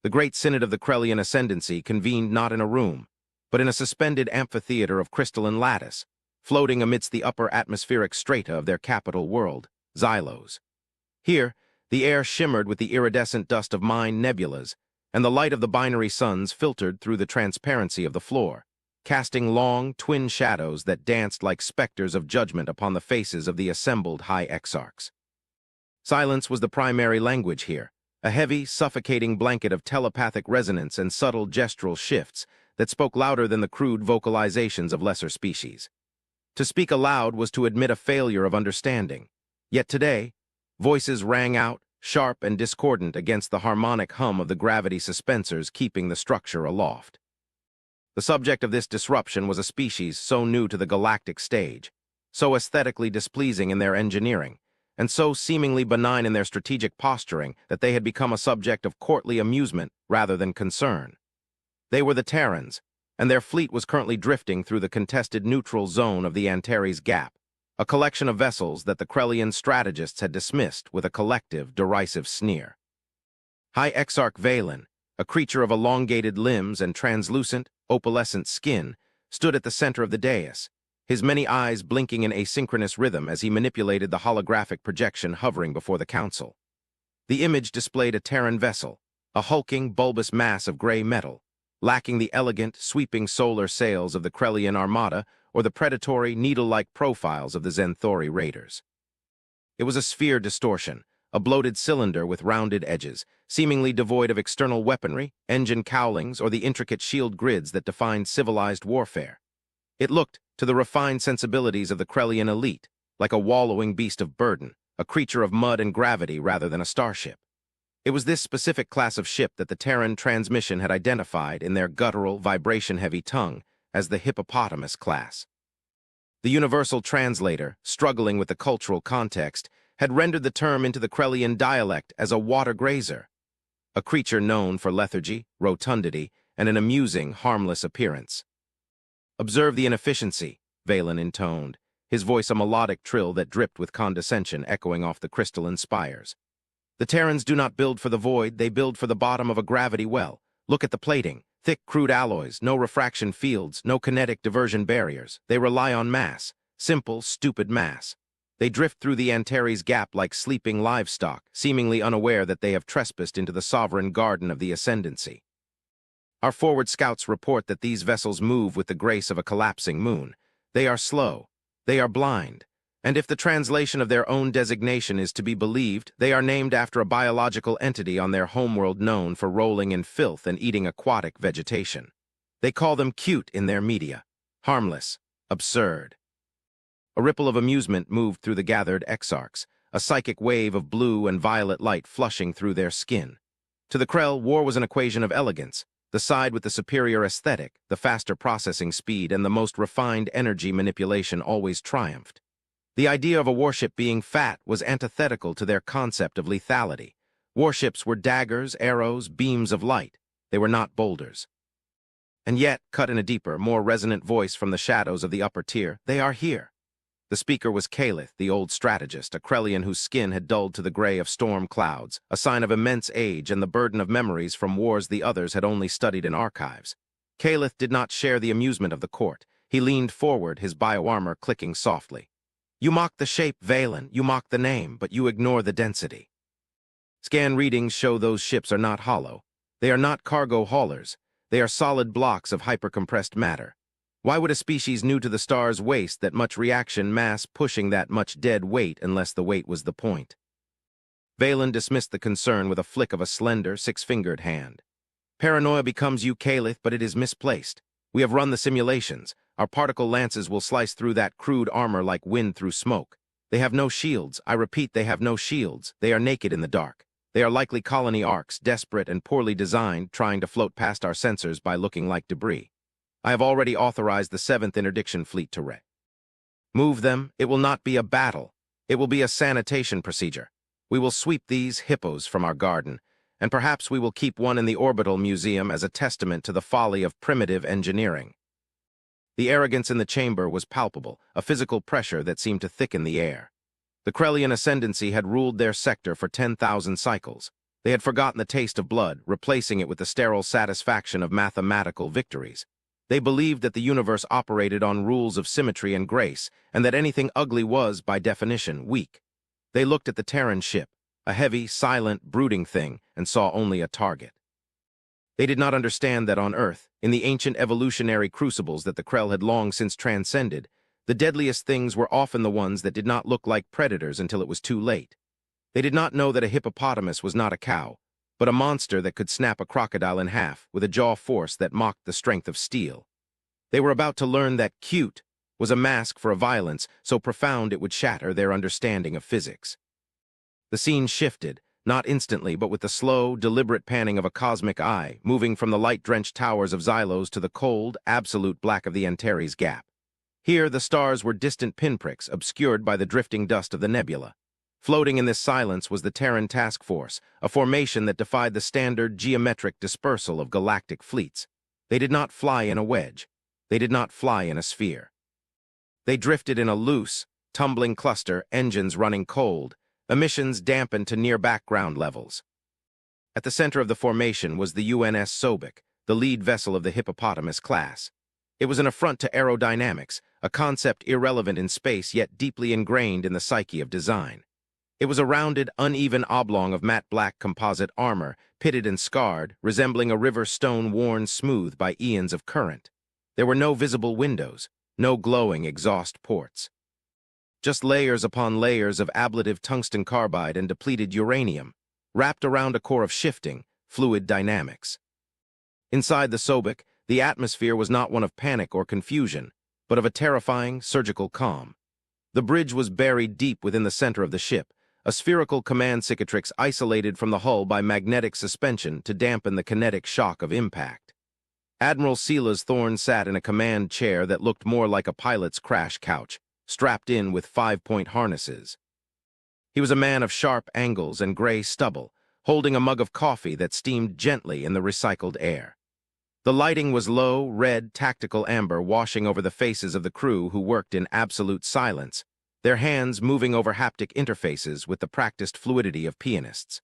The great synod of the Krellian ascendancy convened not in a room, but in a suspended amphitheater of crystalline lattice, floating amidst the upper atmospheric strata of their capital world, Xylos. Here, the air shimmered with the iridescent dust of mine nebulas, and the light of the binary suns filtered through the transparency of the floor, casting long, twin shadows that danced like specters of judgment upon the faces of the assembled high exarchs. Silence was the primary language here, a heavy, suffocating blanket of telepathic resonance and subtle gestural shifts that spoke louder than the crude vocalizations of lesser species. To speak aloud was to admit a failure of understanding. Yet today, voices rang out, sharp and discordant against the harmonic hum of the gravity suspensors keeping the structure aloft. The subject of this disruption was a species so new to the galactic stage, so aesthetically displeasing in their engineering, and so seemingly benign in their strategic posturing that they had become a subject of courtly amusement rather than concern. They were the Terrans, and their fleet was currently drifting through the contested neutral zone of the Antares Gap, a collection of vessels that the Krellian strategists had dismissed with a collective, derisive sneer. High Exarch Valen, a creature of elongated limbs and translucent, opalescent skin, stood at the center of the dais, his many eyes blinking in asynchronous rhythm as he manipulated the holographic projection hovering before the council. The image displayed a Terran vessel, a hulking, bulbous mass of gray metal, lacking the elegant, sweeping solar sails of the Krellian armada or the predatory, needle-like profiles of the Zenthori raiders. It was a sphere distortion, a bloated cylinder with rounded edges, seemingly devoid of external weaponry, engine cowlings, or the intricate shield grids that defined civilized warfare. It looked, to the refined sensibilities of the Krellian elite, like a wallowing beast of burden, a creature of mud and gravity rather than a starship. It was this specific class of ship that the Terran transmission had identified in their guttural, vibration-heavy tongue as the hippopotamus class. The universal translator, struggling with the cultural context, had rendered the term into the Krellian dialect as a water grazer, a creature known for lethargy, rotundity, and an amusing, harmless appearance. "Observe the inefficiency," Valen intoned, his voice a melodic trill that dripped with condescension echoing off the crystalline spires. "The Terrans do not build for the void, they build for the bottom of a gravity well. Look at the plating. Thick, crude alloys, no refraction fields, no kinetic diversion barriers. They rely on mass. Simple, stupid mass. They drift through the Antares Gap like sleeping livestock, seemingly unaware that they have trespassed into the sovereign garden of the ascendancy. Our forward scouts report that these vessels move with the grace of a collapsing moon. They are slow. They are blind. And if the translation of their own designation is to be believed, they are named after a biological entity on their homeworld known for rolling in filth and eating aquatic vegetation. They call them cute in their media. Harmless. Absurd." A ripple of amusement moved through the gathered exarchs, a psychic wave of blue and violet light flushing through their skin. To the Krell, war was an equation of elegance. The side with the superior aesthetic, the faster processing speed, and the most refined energy manipulation always triumphed. The idea of a warship being fat was antithetical to their concept of lethality. Warships were daggers, arrows, beams of light. They were not boulders. And yet, cut in a deeper, more resonant voice from the shadows of the upper tier, they are here. The speaker was Calith, the old strategist, a Krellian whose skin had dulled to the gray of storm clouds, a sign of immense age and the burden of memories from wars the others had only studied in archives. Calith did not share the amusement of the court. He leaned forward, his bioarmor clicking softly. "You mock the shape, Valen, you mock the name, but you ignore the density. Scan readings show those ships are not hollow. They are not cargo haulers. They are solid blocks of hypercompressed matter. Why would a species new to the stars waste that much reaction mass pushing that much dead weight unless the weight was the point?" Valen dismissed the concern with a flick of a slender, six-fingered hand. "Paranoia becomes you, Calith, but it is misplaced. We have run the simulations. Our particle lances will slice through that crude armor like wind through smoke. They have no shields. I repeat, they have no shields. They are naked in the dark. They are likely colony arcs, desperate and poorly designed, trying to float past our sensors by looking like debris. I have already authorized the 7th Interdiction Fleet to move them. It will not be a battle. It will be a sanitation procedure. We will sweep these hippos from our garden, and perhaps we will keep one in the orbital museum as a testament to the folly of primitive engineering." The arrogance in the chamber was palpable, a physical pressure that seemed to thicken the air. The Krellian ascendancy had ruled their sector for 10,000 cycles. They had forgotten the taste of blood, replacing it with the sterile satisfaction of mathematical victories. They believed that the universe operated on rules of symmetry and grace, and that anything ugly was, by definition, weak. They looked at the Terran ship, a heavy, silent, brooding thing, and saw only a target. They did not understand that on Earth, in the ancient evolutionary crucibles that the Krell had long since transcended, the deadliest things were often the ones that did not look like predators until it was too late. They did not know that a hippopotamus was not a cow, but a monster that could snap a crocodile in half with a jaw force that mocked the strength of steel. They were about to learn that cute was a mask for a violence so profound it would shatter their understanding of physics. The scene shifted, not instantly, but with the slow, deliberate panning of a cosmic eye, moving from the light-drenched towers of Xylos to the cold, absolute black of the Antares Gap. Here, the stars were distant pinpricks, obscured by the drifting dust of the nebula. Floating in this silence was the Terran Task Force, a formation that defied the standard geometric dispersal of galactic fleets. They did not fly in a wedge. They did not fly in a sphere. They drifted in a loose, tumbling cluster, engines running cold, emissions dampened to near background levels. At the center of the formation was the UNS Sobek, the lead vessel of the Hippopotamus class. It was an affront to aerodynamics, a concept irrelevant in space yet deeply ingrained in the psyche of design. It was a rounded, uneven oblong of matte black composite armor, pitted and scarred, resembling a river stone worn smooth by eons of current. There were no visible windows, no glowing exhaust ports. Just layers upon layers of ablative tungsten carbide and depleted uranium, wrapped around a core of shifting, fluid dynamics. Inside the Sobek, the atmosphere was not one of panic or confusion, but of a terrifying, surgical calm. The bridge was buried deep within the center of the ship, a spherical command cicatrix isolated from the hull by magnetic suspension to dampen the kinetic shock of impact. Admiral Silas Thorne sat in a command chair that looked more like a pilot's crash couch, strapped in with 5-point harnesses. He was a man of sharp angles and gray stubble, holding a mug of coffee that steamed gently in the recycled air. The lighting was low, red, tactical amber washing over the faces of the crew who worked in absolute silence, their hands moving over haptic interfaces with the practiced fluidity of pianists.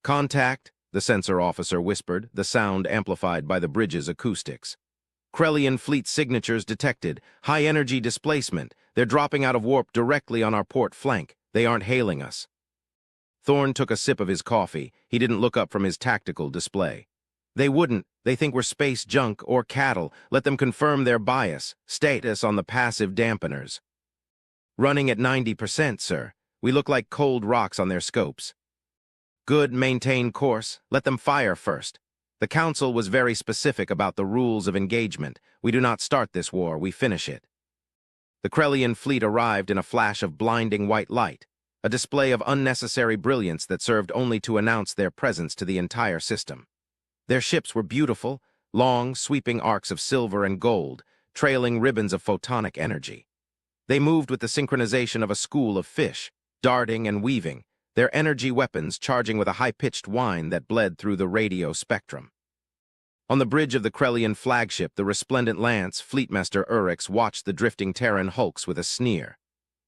"Contact," the sensor officer whispered, the sound amplified by the bridge's acoustics. "Krellian fleet signatures detected. High-energy displacement. They're dropping out of warp directly on our port flank. They aren't hailing us." Thorne took a sip of his coffee. He didn't look up from his tactical display. "They wouldn't. They think we're space junk or cattle. Let them confirm their bias. Status on the passive dampeners." "Running at 90%, sir. We look like cold rocks on their scopes." "Good, maintain course. Let them fire first. The Council was very specific about the rules of engagement. We do not start this war, we finish it." The Krellian fleet arrived in a flash of blinding white light, a display of unnecessary brilliance that served only to announce their presence to the entire system. Their ships were beautiful, long, sweeping arcs of silver and gold, trailing ribbons of photonic energy. They moved with the synchronization of a school of fish, darting and weaving, their energy weapons charging with a high-pitched whine that bled through the radio spectrum. On the bridge of the Krellian flagship, the resplendent lance, Fleetmaster Urix watched the drifting Terran hulks with a sneer.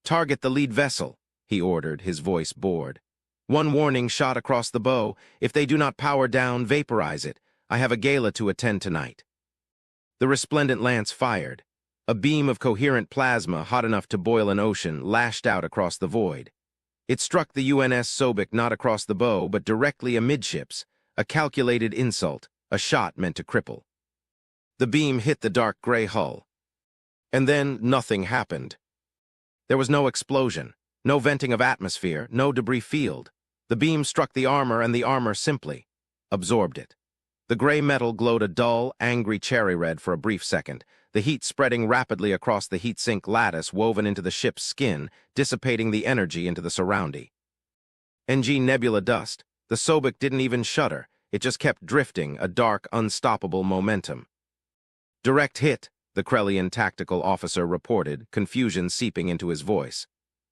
"Target the lead vessel," he ordered, his voice bored. "One warning shot across the bow. If they do not power down, vaporize it. I have a gala to attend tonight." The resplendent lance fired. A beam of coherent plasma, hot enough to boil an ocean, lashed out across the void. It struck the UNS Sobek not across the bow, but directly amidships, a calculated insult, a shot meant to cripple. The beam hit the dark gray hull. And then nothing happened. There was no explosion, no venting of atmosphere, no debris field. The beam struck the armor, and the armor simply absorbed it. The gray metal glowed a dull, angry cherry red for a brief second, the heat spreading rapidly across the heat-sink lattice woven into the ship's skin, dissipating the energy into the surrounding. NG nebula dust. The Sobek didn't even shudder. It just kept drifting, a dark, unstoppable momentum. "Direct hit," the Krellian tactical officer reported, confusion seeping into his voice.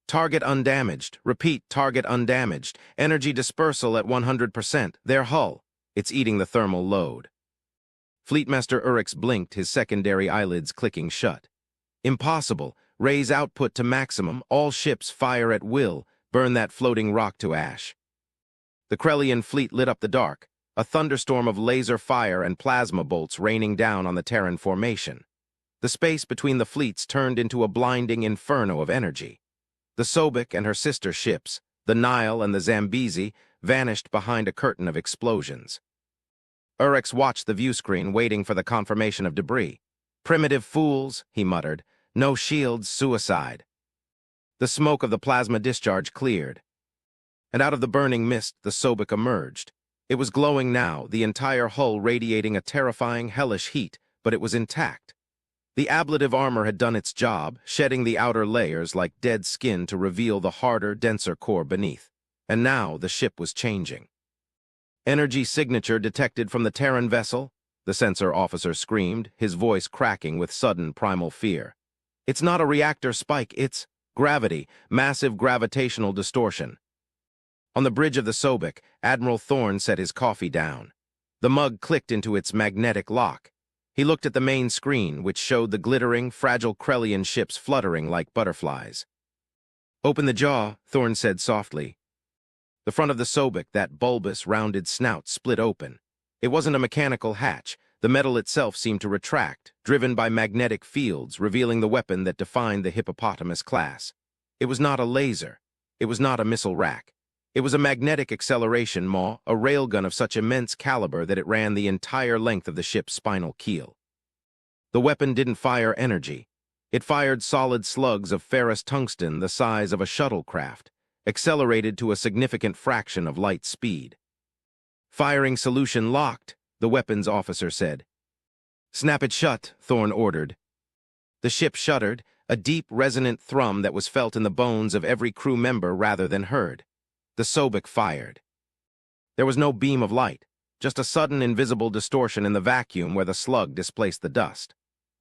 "Target undamaged. Repeat, target undamaged. Energy dispersal at 100%. Their hull. It's eating the thermal load." Fleetmaster Urix blinked, his secondary eyelids clicking shut. "Impossible. Raise output to maximum. All ships fire at will. Burn that floating rock to ash." The Krellian fleet lit up the dark, a thunderstorm of laser fire and plasma bolts raining down on the Terran formation. The space between the fleets turned into a blinding inferno of energy. The Sobek and her sister ships, the Nile and the Zambezi, vanished behind a curtain of explosions. Urex watched the viewscreen, waiting for the confirmation of debris. "Primitive fools," he muttered. "No shields, suicide." The smoke of the plasma discharge cleared, and out of the burning mist the Sobek emerged. It was glowing now, the entire hull radiating a terrifying, hellish heat, but it was intact. The ablative armor had done its job, shedding the outer layers like dead skin to reveal the harder, denser core beneath. And now the ship was changing. "Energy signature detected from the Terran vessel," the sensor officer screamed, his voice cracking with sudden primal fear. "It's not a reactor spike, it's gravity, massive gravitational distortion." On the bridge of the Sobek, Admiral Thorne set his coffee down. The mug clicked into its magnetic lock. He looked at the main screen, which showed the glittering, fragile Krellian ships fluttering like butterflies. "Open the jaw," Thorne said softly. The front of the Sobek, that bulbous, rounded snout, split open. It wasn't a mechanical hatch. The metal itself seemed to retract, driven by magnetic fields, revealing the weapon that defined the hippopotamus class. It was not a laser. It was not a missile rack. It was a magnetic acceleration maw, a railgun of such immense caliber that it ran the entire length of the ship's spinal keel. The weapon didn't fire energy. It fired solid slugs of ferrous tungsten the size of a shuttlecraft, accelerated to a significant fraction of light speed. "Firing solution locked," the weapons officer said. "Snap it shut," Thorne ordered. The ship shuddered, a deep, resonant thrum that was felt in the bones of every crew member rather than heard. The Sobek fired. There was no beam of light, just a sudden invisible distortion in the vacuum where the slug displaced the dust.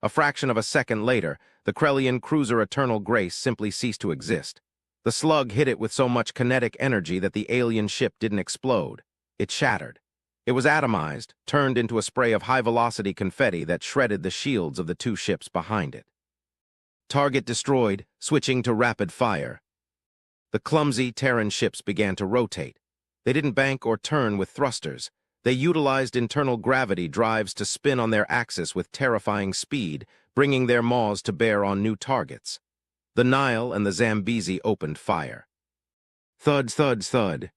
A fraction of a second later, the Krellian cruiser Eternal Grace simply ceased to exist. The slug hit it with so much kinetic energy that the alien ship didn't explode. It shattered. It was atomized, turned into a spray of high-velocity confetti that shredded the shields of the two ships behind it. Target destroyed, switching to rapid fire. The clumsy Terran ships began to rotate. They didn't bank or turn with thrusters. They utilized internal gravity drives to spin on their axis with terrifying speed, bringing their maws to bear on new targets. The Nile and the Zambezi opened fire. Thud, thud, thud.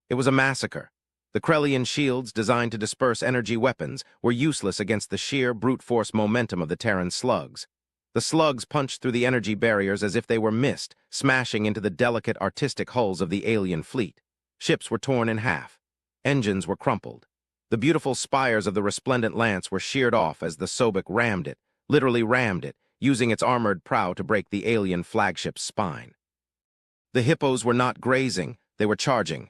It was a massacre. The Krellian shields, designed to disperse energy weapons, were useless against the sheer brute force momentum of the Terran slugs. The slugs punched through the energy barriers as if they were mist, smashing into the delicate, artistic hulls of the alien fleet. Ships were torn in half. Engines were crumpled. The beautiful spires of the resplendent lance were sheared off as the Sobek rammed it, literally rammed it, using its armored prow to break the alien flagship's spine. The Hippos were not grazing, they were charging.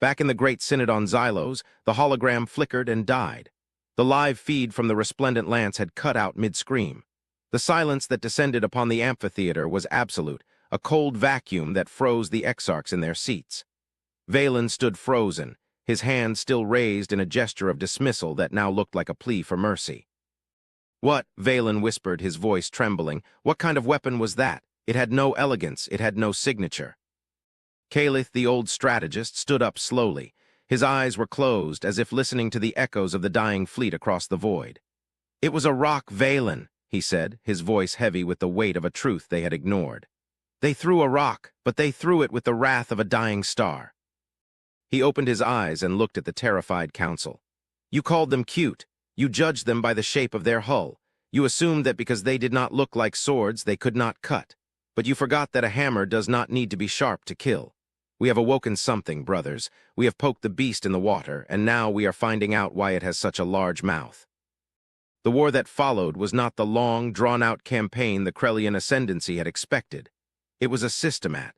Back in the Great Synod on Xylos, the hologram flickered and died. The live feed from the resplendent lance had cut out mid-scream. The silence that descended upon the amphitheater was absolute, a cold vacuum that froze the exarchs in their seats. Valen stood frozen, his hand still raised in a gesture of dismissal that now looked like a plea for mercy. "What?" Valen whispered, his voice trembling. "What kind of weapon was that? It had no elegance, it had no signature." Calith, the old strategist, stood up slowly. His eyes were closed, as if listening to the echoes of the dying fleet across the void. "It was a rock, Valen," he said, his voice heavy with the weight of a truth they had ignored. "They threw a rock, but they threw it with the wrath of a dying star." He opened his eyes and looked at the terrified council. "You called them cute. You judged them by the shape of their hull. You assumed that because they did not look like swords, they could not cut. But you forgot that a hammer does not need to be sharp to kill. We have awoken something, brothers. We have poked the beast in the water, and now we are finding out why it has such a large mouth." The war that followed was not the long, drawn-out campaign the Krellian ascendancy had expected. It was a systemat.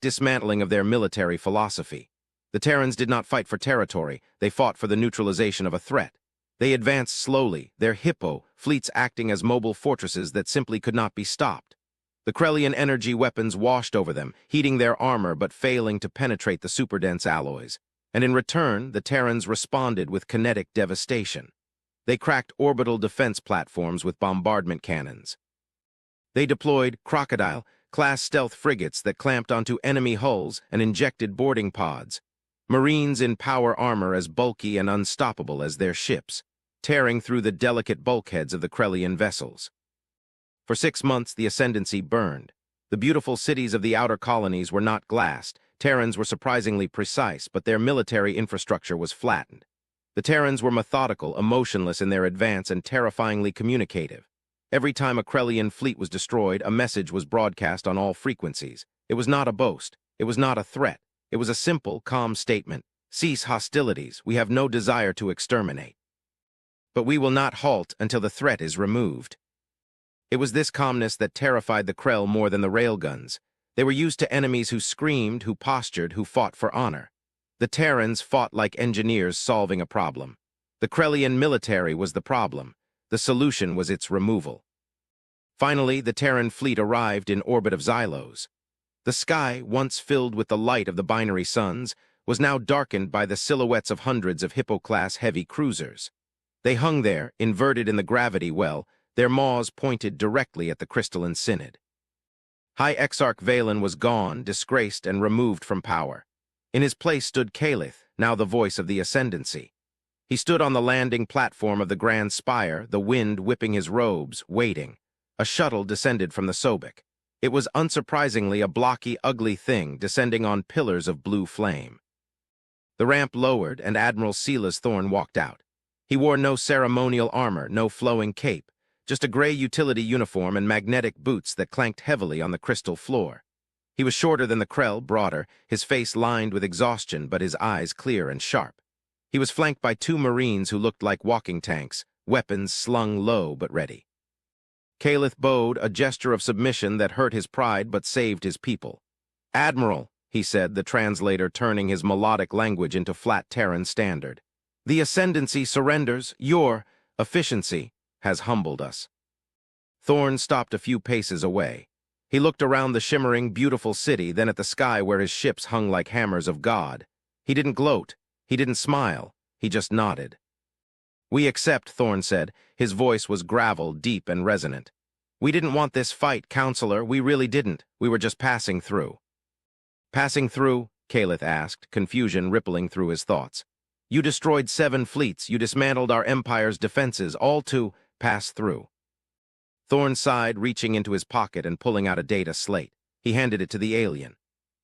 Dismantling of their military philosophy. The Terrans did not fight for territory, they fought for the neutralization of a threat. They advanced slowly, their Hippo fleets acting as mobile fortresses that simply could not be stopped. The Krellian energy weapons washed over them, heating their armor but failing to penetrate the superdense alloys. And in return, the Terrans responded with kinetic devastation. They cracked orbital defense platforms with bombardment cannons. They deployed Crocodile, class stealth frigates that clamped onto enemy hulls and injected boarding pods, Marines in power armor as bulky and unstoppable as their ships, tearing through the delicate bulkheads of the Krellian vessels. For 6 months, the Ascendancy burned. The beautiful cities of the outer colonies were not glassed. Terrans were surprisingly precise, but their military infrastructure was flattened. The Terrans were methodical, emotionless in their advance, and terrifyingly communicative. Every time a Krellian fleet was destroyed, a message was broadcast on all frequencies. It was not a boast. It was not a threat. It was a simple, calm statement. Cease hostilities. We have no desire to exterminate. But we will not halt until the threat is removed. It was this calmness that terrified the Krell more than the railguns. They were used to enemies who screamed, who postured, who fought for honor. The Terrans fought like engineers solving a problem. The Krellian military was the problem. The solution was its removal. Finally, the Terran fleet arrived in orbit of Xylos. The sky, once filled with the light of the binary suns, was now darkened by the silhouettes of hundreds of Hippo-class heavy cruisers. They hung there, inverted in the gravity well, their maws pointed directly at the crystalline synod. High Exarch Valen was gone, disgraced, and removed from power. In his place stood Calith, now the voice of the Ascendancy. He stood on the landing platform of the Grand Spire, the wind whipping his robes, waiting. A shuttle descended from the Sobek. It was unsurprisingly a blocky, ugly thing descending on pillars of blue flame. The ramp lowered, and Admiral Silas Thorn walked out. He wore no ceremonial armor, no flowing cape, just a gray utility uniform and magnetic boots that clanked heavily on the crystal floor. He was shorter than the Krell, broader, his face lined with exhaustion but his eyes clear and sharp. He was flanked by 2 Marines who looked like walking tanks, weapons slung low but ready. Calith bowed, a gesture of submission that hurt his pride but saved his people. "Admiral," he said, the translator turning his melodic language into flat Terran standard. "The Ascendancy surrenders. Your efficiency has humbled us." Thorn stopped a few paces away. He looked around the shimmering, beautiful city, then at the sky where his ships hung like hammers of God. He didn't gloat. He didn't smile. He just nodded. "We accept," Thorn said. His voice was gravel, deep and resonant. "We didn't want this fight, Counselor. We really didn't. We were just passing through." "Passing through?" Calith asked, confusion rippling through his thoughts. "You destroyed 7 fleets. You dismantled our Empire's defenses, all to pass through." Thorn sighed, reaching into his pocket and pulling out a data slate. He handed it to the alien.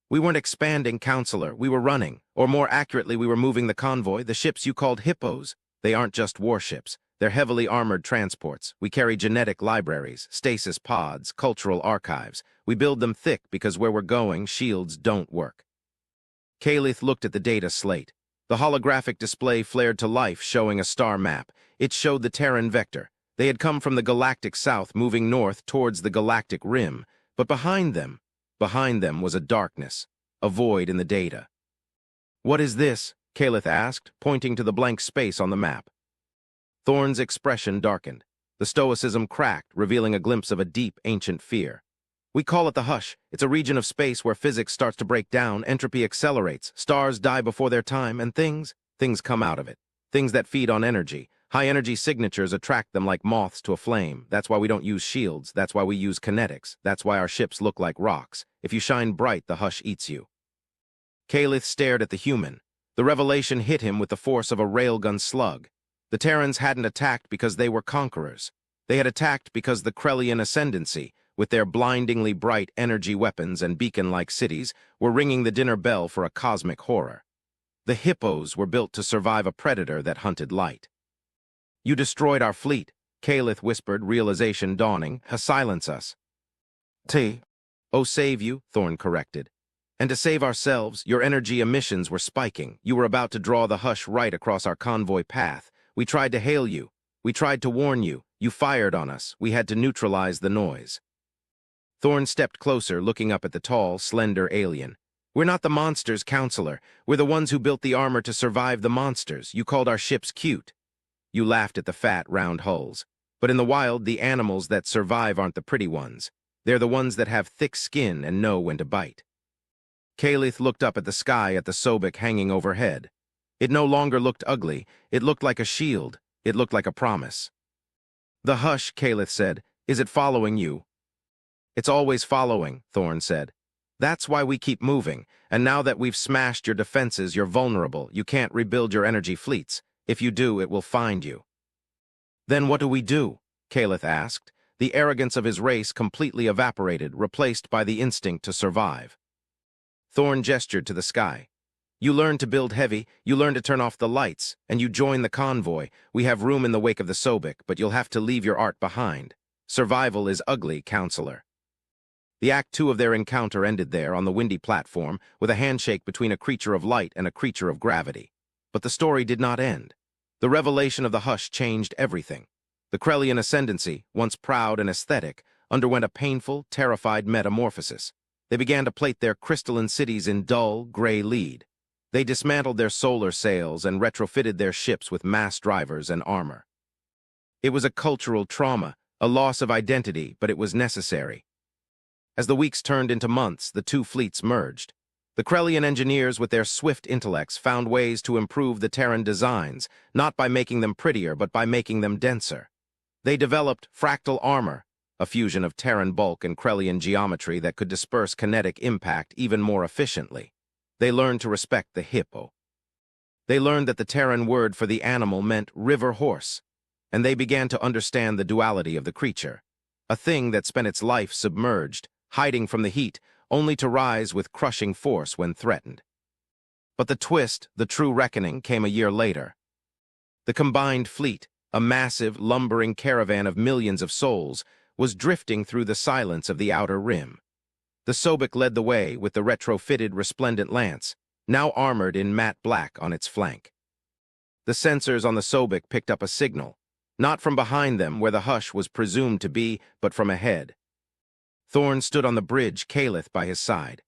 "We weren't expanding, Counselor. We were running. Or more accurately, we were moving the convoy, the ships you called Hippos. They aren't just warships. They're heavily armored transports. We carry genetic libraries, stasis pods, cultural archives. We build them thick because where we're going, shields don't work." Calith looked at the data slate. The holographic display flared to life, showing a star map. It showed the Terran vector. They had come from the galactic south, moving north towards the galactic rim. But behind them was a darkness, a void in the data. "What is this?" Calith asked, pointing to the blank space on the map. Thorn's expression darkened. The stoicism cracked, revealing a glimpse of a deep, ancient fear. "We call it the Hush. It's a region of space where physics starts to break down, entropy accelerates, stars die before their time, and things come out of it. Things that feed on energy. High-energy signatures attract them like moths to a flame. That's why we don't use shields. That's why we use kinetics. That's why our ships look like rocks. If you shine bright, the Hush eats you." Calith stared at the human. The revelation hit him with the force of a railgun slug. The Terrans hadn't attacked because they were conquerors. They had attacked because the Krellian Ascendancy, with their blindingly bright energy weapons and beacon-like cities, were ringing the dinner bell for a cosmic horror. The Hippos were built to survive a predator that hunted light. "You destroyed our fleet," Calith whispered, realization dawning. "Silence us." "Oh, save you," Thorn corrected. "And to save ourselves, your energy emissions were spiking. You were about to draw the Hush right across our convoy path. We tried to hail you. We tried to warn you. You fired on us. We had to neutralize the noise." Thorn stepped closer, looking up at the tall, slender alien. "We're not the monsters, Counselor. We're the ones who built the armor to survive the monsters. You called our ships cute. You laughed at the fat, round hulls. But in the wild, the animals that survive aren't the pretty ones. They're the ones that have thick skin and know when to bite." Calith looked up at the sky at the Sobek hanging overhead. It no longer looked ugly. It looked like a shield. It looked like a promise. "The Hush," Calith said. "Is it following you?" It's always following, Thorn said. That's why we keep moving, and now that we've smashed your defenses, you're vulnerable. You can't rebuild your energy fleets. If you do, it will find you. Then what do we do? Kaleth asked. The arrogance of his race completely evaporated, replaced by the instinct to survive. Thorn gestured to the sky. You learn to build heavy, you learn to turn off the lights, and you join the convoy. We have room in the wake of the Sobek, but you'll have to leave your art behind. Survival is ugly, counselor. The Act 2 of their encounter ended there, on the windy platform, with a handshake between a creature of light and a creature of gravity. But the story did not end. The revelation of the hush changed everything. The Krellian ascendancy, once proud and aesthetic, underwent a painful, terrified metamorphosis. They began to plate their crystalline cities in dull, gray lead. They dismantled their solar sails and retrofitted their ships with mass drivers and armor. It was a cultural trauma, a loss of identity, but it was necessary. As the weeks turned into months, the two fleets merged. The Krellian engineers, with their swift intellects, found ways to improve the Terran designs, not by making them prettier, but by making them denser. They developed fractal armor, a fusion of Terran bulk and Krellian geometry that could disperse kinetic impact even more efficiently. They learned to respect the hippo. They learned that the Terran word for the animal meant river horse, and they began to understand the duality of the creature, a thing that spent its life submerged, hiding from the heat, only to rise with crushing force when threatened. But the twist, the true reckoning, came a year later. The combined fleet, a massive, lumbering caravan of millions of souls, was drifting through the silence of the outer rim. The Sobek led the way with the retrofitted resplendent lance, now armored in matte black on its flank. The sensors on the Sobek picked up a signal, not from behind them where the hush was presumed to be, but from ahead. Thorn stood on the bridge, Kaleth by his side.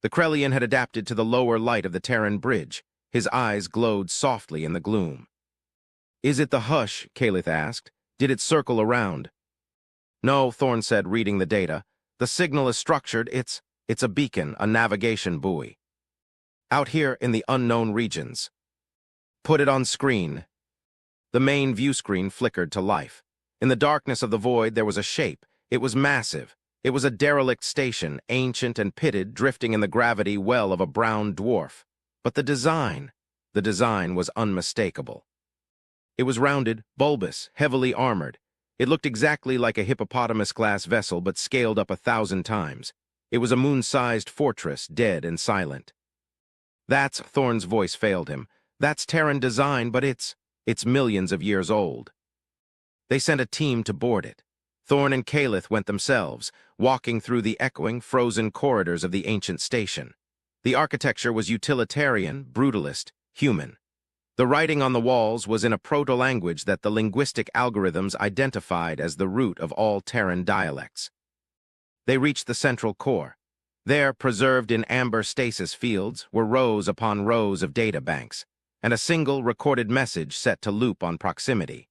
The Krellian had adapted to the lower light of the Terran bridge. His eyes glowed softly in the gloom. Is it the hush? Kaleth asked. Did it circle around? No, Thorn said, reading the data. The signal is structured. It's a beacon, a navigation buoy. Out here in the unknown regions. Put it on screen. The main view screen flickered to life. In the darkness of the void there was a shape. It was massive. It was a derelict station, ancient and pitted, drifting in the gravity well of a brown dwarf. But the design was unmistakable. It was rounded, bulbous, heavily armored. It looked exactly like a hippopotamus-class vessel, but scaled up 1,000 times. It was a moon-sized fortress, dead and silent. That's, Thorn's voice failed him. That's Terran design, but it's millions of years old. They sent a team to board it. Thorn and Kaleth went themselves, walking through the echoing, frozen corridors of the ancient station. The architecture was utilitarian, brutalist, human. The writing on the walls was in a proto-language that the linguistic algorithms identified as the root of all Terran dialects. They reached the central core. There, preserved in amber stasis fields, were rows upon rows of data banks, and a single recorded message set to loop on proximity.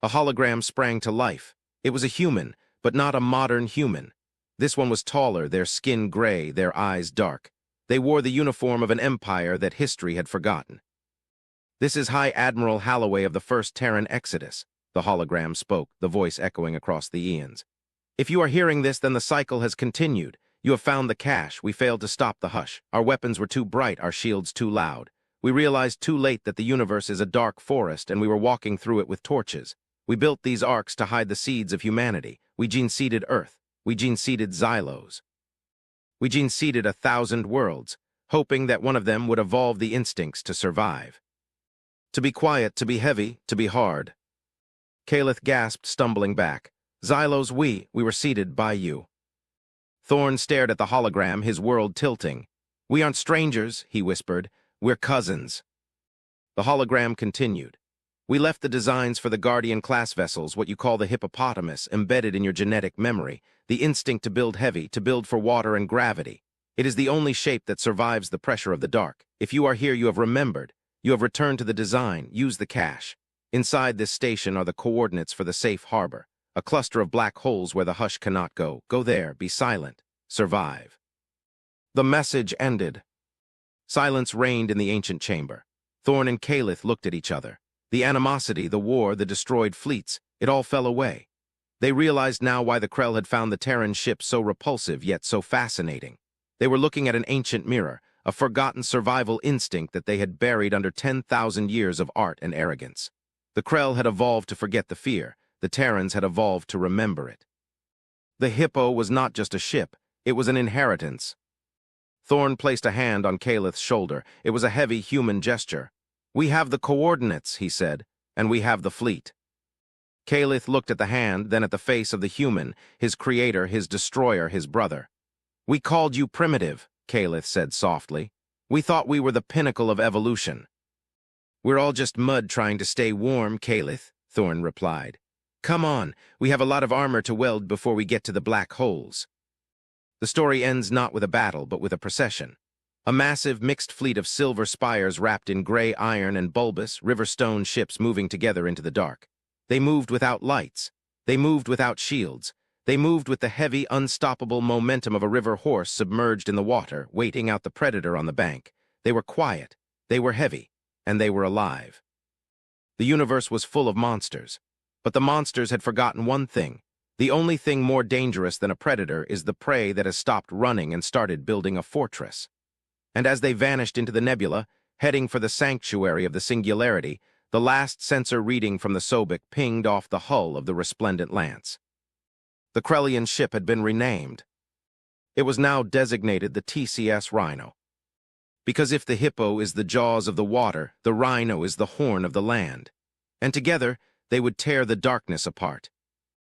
A hologram sprang to life. It was a human, but not a modern human. This one was taller, their skin gray, their eyes dark. They wore the uniform of an empire that history had forgotten. This is High Admiral Halloway of the First Terran Exodus, the hologram spoke, the voice echoing across the eons. If you are hearing this, then the cycle has continued. You have found the cache. We failed to stop the hush. Our weapons were too bright, our shields too loud. We realized too late that the universe is a dark forest, and we were walking through it with torches. We built these arcs to hide the seeds of humanity. We gene-seeded Earth. We gene-seeded Xylos. We gene-seeded 1,000 worlds, hoping that one of them would evolve the instincts to survive. To be quiet, to be heavy, to be hard. Kaleth gasped, stumbling back. Xylos, we were seeded by you. Thorn stared at the hologram, his world tilting. We aren't strangers, he whispered. We're cousins. The hologram continued. We left the designs for the Guardian-class vessels, what you call the hippopotamus, embedded in your genetic memory, the instinct to build heavy, to build for water and gravity. It is the only shape that survives the pressure of the dark. If you are here, you have remembered. You have returned to the design. Use the cache. Inside this station are the coordinates for the safe harbor, a cluster of black holes where the hush cannot go. Go there, be silent, survive. The message ended. Silence reigned in the ancient chamber. Thorn and Kaleth looked at each other. The animosity, the war, the destroyed fleets, it all fell away. They realized now why the Krell had found the Terran ship so repulsive yet so fascinating. They were looking at an ancient mirror, a forgotten survival instinct that they had buried under 10,000 years of art and arrogance. The Krell had evolved to forget the fear. The Terrans had evolved to remember it. The Hippo was not just a ship, it was an inheritance. Thorn placed a hand on Calith's shoulder. It was a heavy human gesture. "We have the coordinates," he said, "and we have the fleet." Calith looked at the hand, then at the face of the human, his creator, his destroyer, his brother. "We called you primitive," Calith said softly. "We thought we were the pinnacle of evolution." "We're all just mud trying to stay warm, Calith," Thorn replied. "Come on, we have a lot of armor to weld before we get to the black holes." The story ends not with a battle, but with a procession. A massive, mixed fleet of silver spires wrapped in gray iron and bulbous, river-stone ships moving together into the dark. They moved without lights. They moved without shields. They moved with the heavy, unstoppable momentum of a river horse submerged in the water, waiting out the predator on the bank. They were quiet, they were heavy, and they were alive. The universe was full of monsters, but the monsters had forgotten one thing. The only thing more dangerous than a predator is the prey that has stopped running and started building a fortress. And as they vanished into the nebula, heading for the sanctuary of the singularity, the last sensor reading from the Sobek pinged off the hull of the resplendent lance. The Krellian ship had been renamed. It was now designated the TCS Rhino. Because if the Hippo is the jaws of the water, the Rhino is the horn of the land. And together, they would tear the darkness apart.